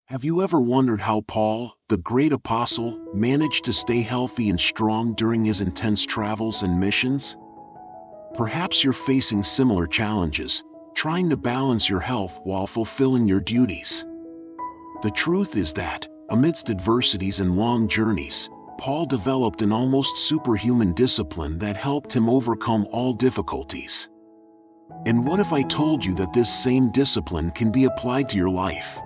Have you ever wondered how Paul, the great apostle, managed to stay healthy and strong during his intense travels and missions? Perhaps you're facing similar challenges, trying to balance your health while fulfilling your duties. The truth is that, amidst adversities and long journeys, Paul developed an almost superhuman discipline that helped him overcome all difficulties. And what if I told you that this same discipline can be applied to your life?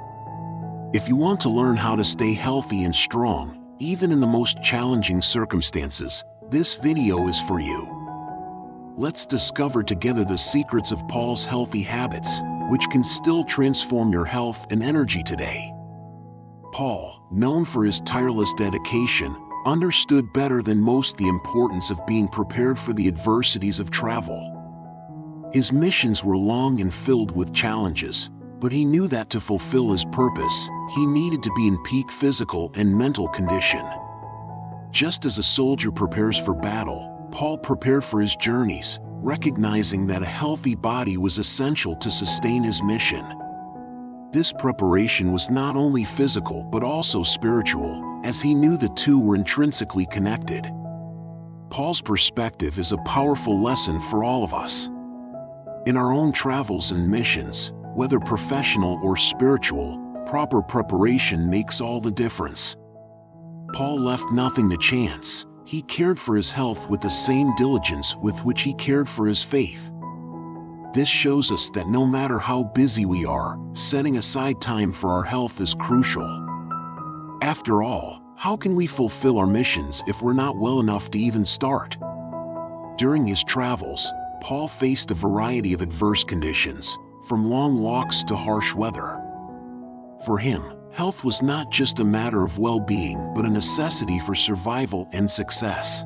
If you want to learn how to stay healthy and strong, even in the most challenging circumstances, this video is for you. Let's discover together the secrets of Paul's healthy habits, which can still transform your health and energy today. Paul, known for his tireless dedication, understood better than most the importance of being prepared for the adversities of travel. His missions were long and filled with challenges, but he knew that to fulfill his purpose, he needed to be in peak physical and mental condition. Just as a soldier prepares for battle, Paul prepared for his journeys, recognizing that a healthy body was essential to sustain his mission. This preparation was not only physical but also spiritual, as he knew the two were intrinsically connected. Paul's perspective is a powerful lesson for all of us. In our own travels and missions, whether professional or spiritual, proper preparation makes all the difference. Paul left nothing to chance. He cared for his health with the same diligence with which he cared for his faith. This shows us that no matter how busy we are, setting aside time for our health is crucial. After all, how can we fulfill our missions if we're not well enough to even start? During his travels, Paul faced a variety of adverse conditions, from long walks to harsh weather. For him, health was not just a matter of well-being but a necessity for survival and success.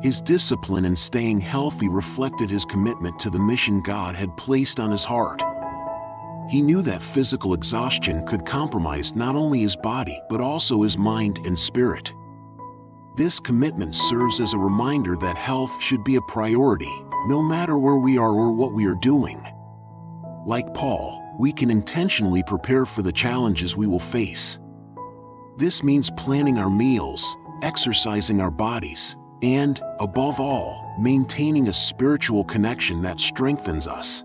His discipline in staying healthy reflected his commitment to the mission God had placed on his heart. He knew that physical exhaustion could compromise not only his body but also his mind and spirit. This commitment serves as a reminder that health should be a priority, no matter where we are or what we are doing. Like Paul, we can intentionally prepare for the challenges we will face. This means planning our meals, exercising our bodies, and, above all, maintaining a spiritual connection that strengthens us.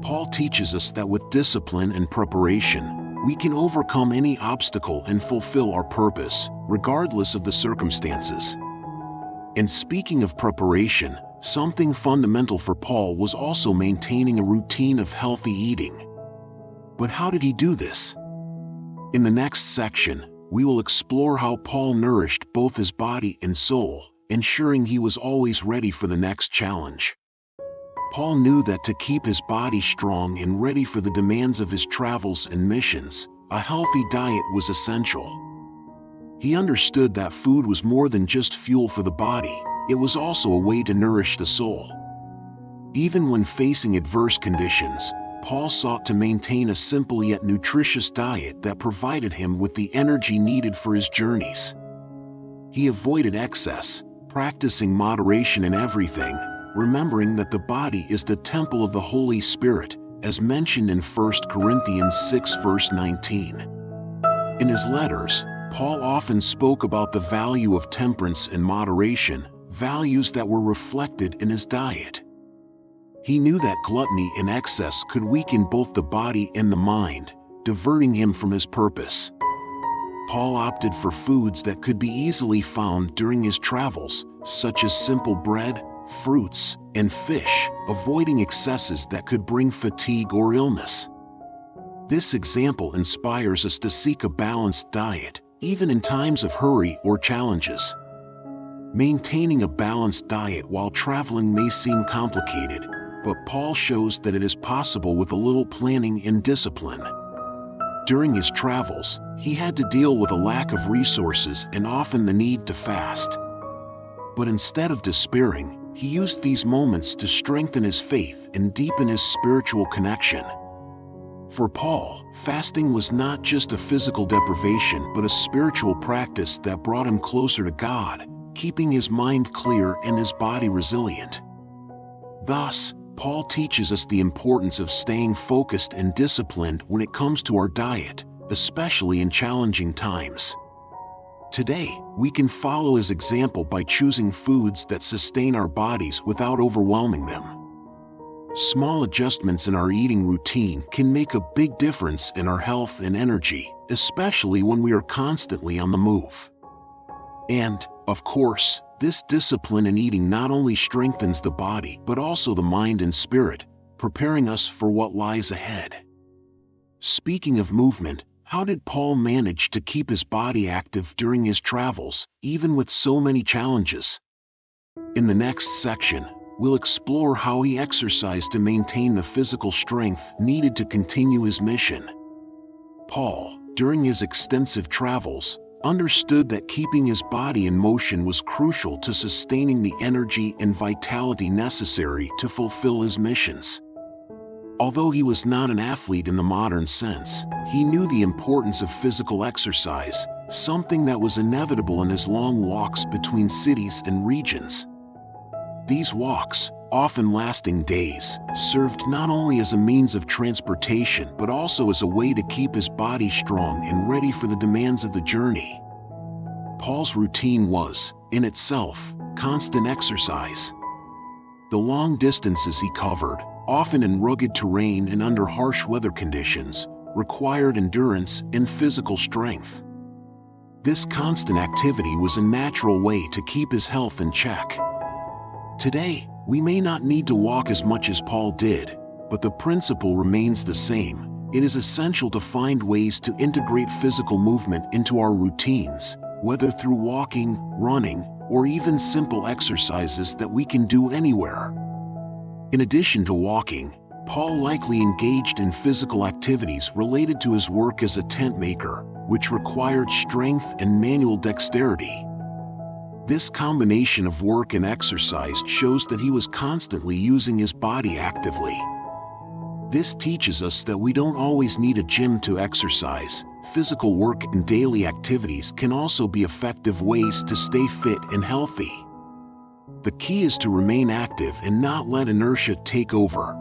Paul teaches us that with discipline and preparation, we can overcome any obstacle and fulfill our purpose, regardless of the circumstances. And speaking of preparation, something fundamental for Paul was also maintaining a routine of healthy eating. But how did he do this? In the next section, we will explore how Paul nourished both his body and soul, ensuring he was always ready for the next challenge. Paul knew that to keep his body strong and ready for the demands of his travels and missions, a healthy diet was essential. He understood that food was more than just fuel for the body, it was also a way to nourish the soul. Even when facing adverse conditions, Paul sought to maintain a simple yet nutritious diet that provided him with the energy needed for his journeys. He avoided excess, practicing moderation in everything, remembering that the body is the temple of the Holy Spirit, as mentioned in 1 Corinthians 6 verse 19. In his letters, Paul often spoke about the value of temperance and moderation, values that were reflected in his diet. He knew that gluttony and excess could weaken both the body and the mind, diverting him from his purpose. Paul opted for foods that could be easily found during his travels, such as simple bread, fruits, and fish, avoiding excesses that could bring fatigue or illness. This example inspires us to seek a balanced diet, even in times of hurry or challenges. Maintaining a balanced diet while traveling may seem complicated, but Paul shows that it is possible with a little planning and discipline. During his travels, he had to deal with a lack of resources and often the need to fast. But instead of despairing, he used these moments to strengthen his faith and deepen his spiritual connection. For Paul, fasting was not just a physical deprivation but a spiritual practice that brought him closer to God, keeping his mind clear and his body resilient. Thus, Paul teaches us the importance of staying focused and disciplined when it comes to our diet, especially in challenging times. Today, we can follow his example by choosing foods that sustain our bodies without overwhelming them. Small adjustments in our eating routine can make a big difference in our health and energy, especially when we are constantly on the move. And, of course, this discipline in eating not only strengthens the body but also the mind and spirit, preparing us for what lies ahead. Speaking of movement, how did Paul manage to keep his body active during his travels, even with so many challenges? In the next section, we'll explore how he exercised to maintain the physical strength needed to continue his mission. Paul, during his extensive travels, understood that keeping his body in motion was crucial to sustaining the energy and vitality necessary to fulfill his missions. Although he was not an athlete in the modern sense, he knew the importance of physical exercise, something that was inevitable in his long walks between cities and regions. These walks, often lasting days, served not only as a means of transportation but also as a way to keep his body strong and ready for the demands of the journey. Paul's routine was, in itself, constant exercise. The long distances he covered, often in rugged terrain and under harsh weather conditions, required endurance and physical strength. This constant activity was a natural way to keep his health in check. Today, we may not need to walk as much as Paul did, but the principle remains the same. It is essential to find ways to integrate physical movement into our routines, whether through walking, running, or even simple exercises that we can do anywhere. In addition to walking, Paul likely engaged in physical activities related to his work as a tent maker, which required strength and manual dexterity. This combination of work and exercise shows that he was constantly using his body actively. This teaches us that we don't always need a gym to exercise. Physical work and daily activities can also be effective ways to stay fit and healthy. The key is to remain active and not let inertia take over.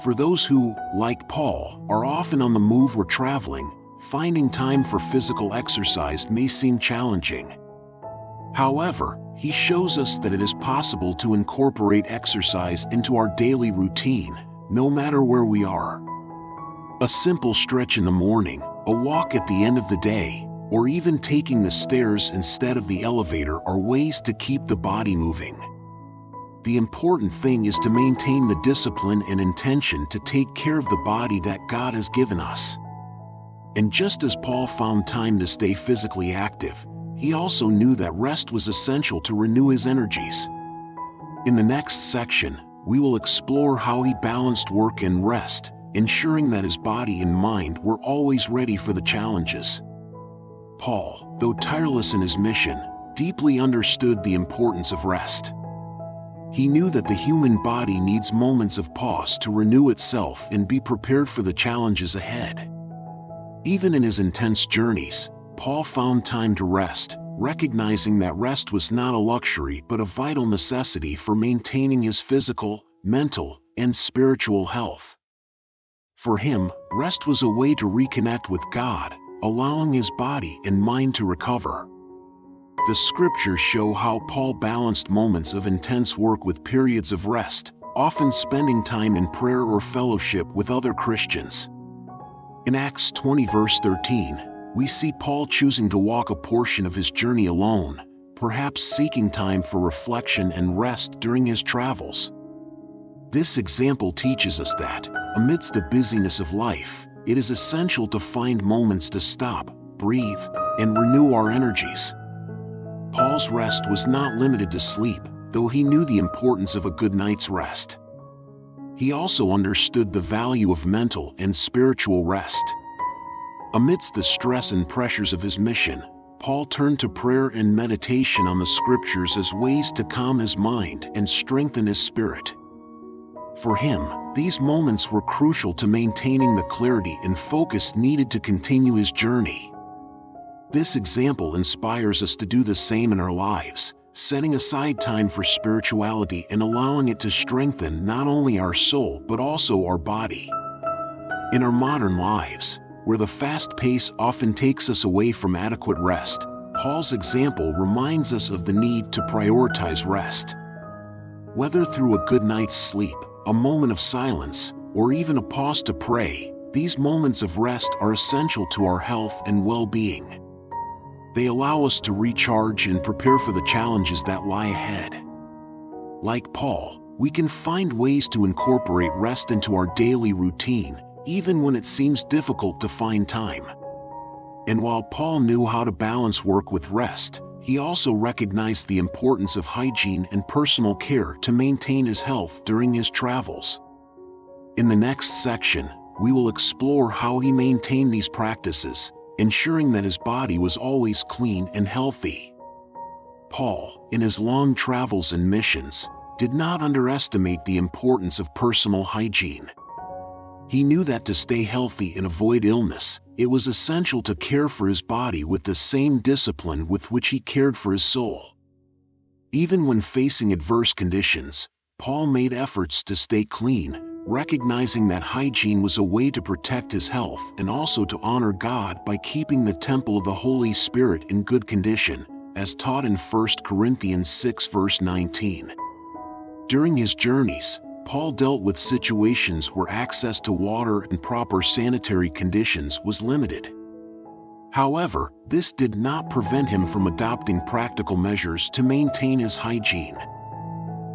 For those who, like Paul, are often on the move or traveling, finding time for physical exercise may seem challenging. However, he shows us that it is possible to incorporate exercise into our daily routine, no matter where we are. A simple stretch in the morning, a walk at the end of the day, or even taking the stairs instead of the elevator are ways to keep the body moving. The important thing is to maintain the discipline and intention to take care of the body that God has given us. And just as Paul found time to stay physically active, he also knew that rest was essential to renew his energies. In the next section, we will explore how he balanced work and rest, ensuring that his body and mind were always ready for the challenges. Paul, though tireless in his mission, deeply understood the importance of rest. He knew that the human body needs moments of pause to renew itself and be prepared for the challenges ahead. Even in his intense journeys, Paul found time to rest, recognizing that rest was not a luxury but a vital necessity for maintaining his physical, mental, and spiritual health. For him, rest was a way to reconnect with God, allowing his body and mind to recover. The scriptures show how Paul balanced moments of intense work with periods of rest, often spending time in prayer or fellowship with other Christians. In Acts 20 verse 13, we see Paul choosing to walk a portion of his journey alone, perhaps seeking time for reflection and rest during his travels. This example teaches us that, amidst the busyness of life, it is essential to find moments to stop, breathe, and renew our energies. Paul's rest was not limited to sleep, though he knew the importance of a good night's rest. He also understood the value of mental and spiritual rest. Amidst the stress and pressures of his mission, Paul turned to prayer and meditation on the scriptures as ways to calm his mind and strengthen his spirit. For him, these moments were crucial to maintaining the clarity and focus needed to continue his journey. This example inspires us to do the same in our lives, setting aside time for spirituality and allowing it to strengthen not only our soul but also our body. In our modern lives, where the fast pace often takes us away from adequate rest, Paul's example reminds us of the need to prioritize rest. Whether through a good night's sleep, a moment of silence, or even a pause to pray, these moments of rest are essential to our health and well-being. They allow us to recharge and prepare for the challenges that lie ahead. Like Paul, we can find ways to incorporate rest into our daily routine, even when it seems difficult to find time. And while Paul knew how to balance work with rest, he also recognized the importance of hygiene and personal care to maintain his health during his travels. In the next section, we will explore how he maintained these practices, ensuring that his body was always clean and healthy. Paul, in his long travels and missions, did not underestimate the importance of personal hygiene. He knew that to stay healthy and avoid illness, it was essential to care for his body with the same discipline with which he cared for his soul. Even when facing adverse conditions, Paul made efforts to stay clean, recognizing that hygiene was a way to protect his health and also to honor God by keeping the temple of the Holy Spirit in good condition, as taught in 1 Corinthians 6 verse 19. During his journeys, Paul dealt with situations where access to water and proper sanitary conditions was limited. However, this did not prevent him from adopting practical measures to maintain his hygiene.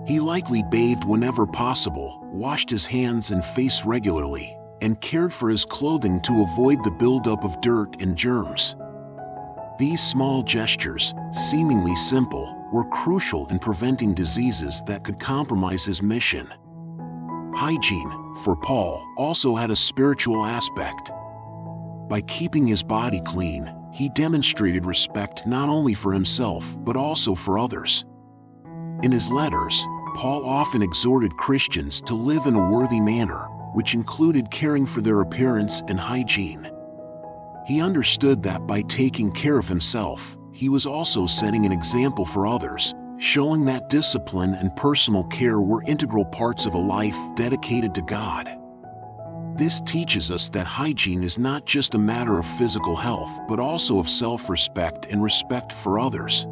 He likely bathed whenever possible, washed his hands and face regularly, and cared for his clothing to avoid the buildup of dirt and germs. These small gestures, seemingly simple, were crucial in preventing diseases that could compromise his mission. Hygiene, for Paul, also had a spiritual aspect. By keeping his body clean, he demonstrated respect not only for himself but also for others. In his letters, Paul often exhorted Christians to live in a worthy manner, which included caring for their appearance and hygiene. He understood that by taking care of himself, he was also setting an example for others, showing that discipline and personal care were integral parts of a life dedicated to God. This teaches us that hygiene is not just a matter of physical health but also of self-respect and respect for others.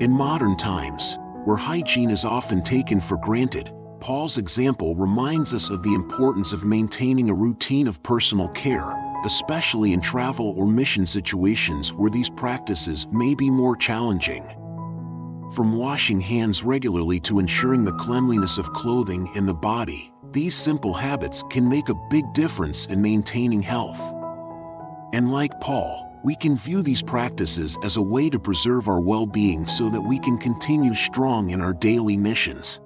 In modern times, where hygiene is often taken for granted, Paul's example reminds us of the importance of maintaining a routine of personal care, especially in travel or mission situations where these practices may be more challenging. From washing hands regularly to ensuring the cleanliness of clothing and the body, these simple habits can make a big difference in maintaining health. And like Paul, we can view these practices as a way to preserve our well-being so that we can continue strong in our daily missions.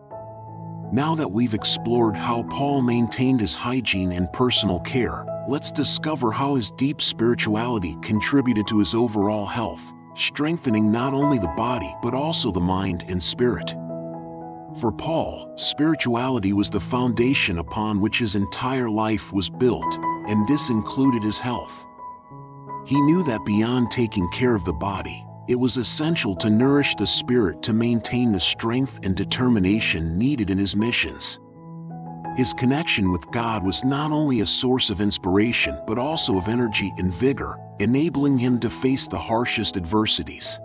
Now that we've explored how Paul maintained his hygiene and personal care, let's discover how his deep spirituality contributed to his overall health, strengthening not only the body but also the mind and spirit. For Paul, spirituality was the foundation upon which his entire life was built, and this included his health. He knew that beyond taking care of the body, it was essential to nourish the spirit to maintain the strength and determination needed in his missions. His connection with God was not only a source of inspiration but also of energy and vigor, enabling him to face the harshest adversities.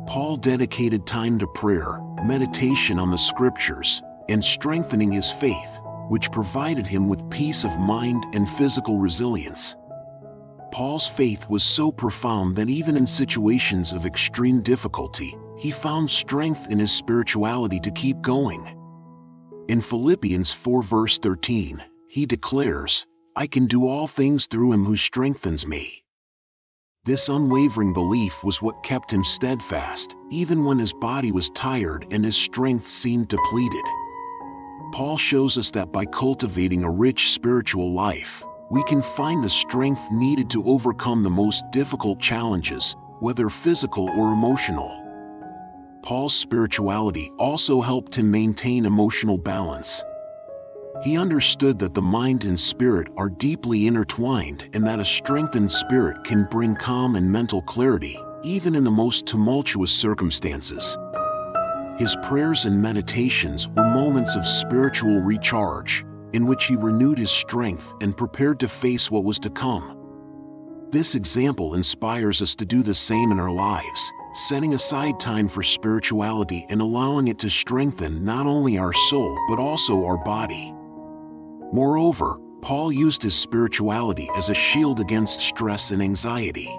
Paul dedicated time to prayer, meditation on the scriptures, and strengthening his faith, which provided him with peace of mind and physical resilience. Paul's faith was so profound that even in situations of extreme difficulty, he found strength in his spirituality to keep going. In Philippians 4 verse 13, he declares, "I can do all things through him who strengthens me." This unwavering belief was what kept him steadfast, even when his body was tired and his strength seemed depleted. Paul shows us that by cultivating a rich spiritual life, we can find the strength needed to overcome the most difficult challenges, whether physical or emotional. Paul's spirituality also helped him maintain emotional balance. He understood that the mind and spirit are deeply intertwined and that a strengthened spirit can bring calm and mental clarity, even in the most tumultuous circumstances. His prayers and meditations were moments of spiritual recharge, in which he renewed his strength and prepared to face what was to come. This example inspires us to do the same in our lives, setting aside time for spirituality and allowing it to strengthen not only our soul but also our body. Moreover, Paul used his spirituality as a shield against stress and anxiety.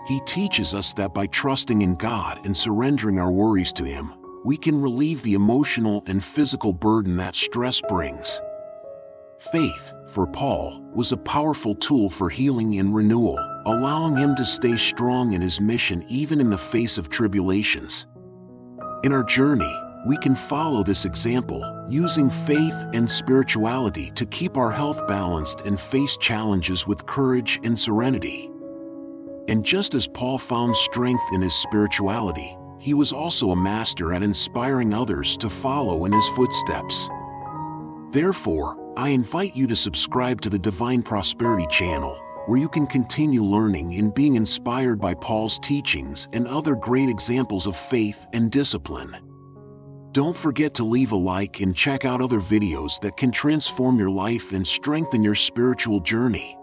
He teaches us that by trusting in God and surrendering our worries to Him, we can relieve the emotional and physical burden that stress brings. Faith, for Paul, was a powerful tool for healing and renewal, allowing him to stay strong in his mission even in the face of tribulations. In our journey, we can follow this example, using faith and spirituality to keep our health balanced and face challenges with courage and serenity. And just as Paul found strength in his spirituality, he was also a master at inspiring others to follow in his footsteps. Therefore, I invite you to subscribe to the Divine Prosperity channel, where you can continue learning and being inspired by Paul's teachings and other great examples of faith and discipline. Don't forget to leave a like and check out other videos that can transform your life and strengthen your spiritual journey.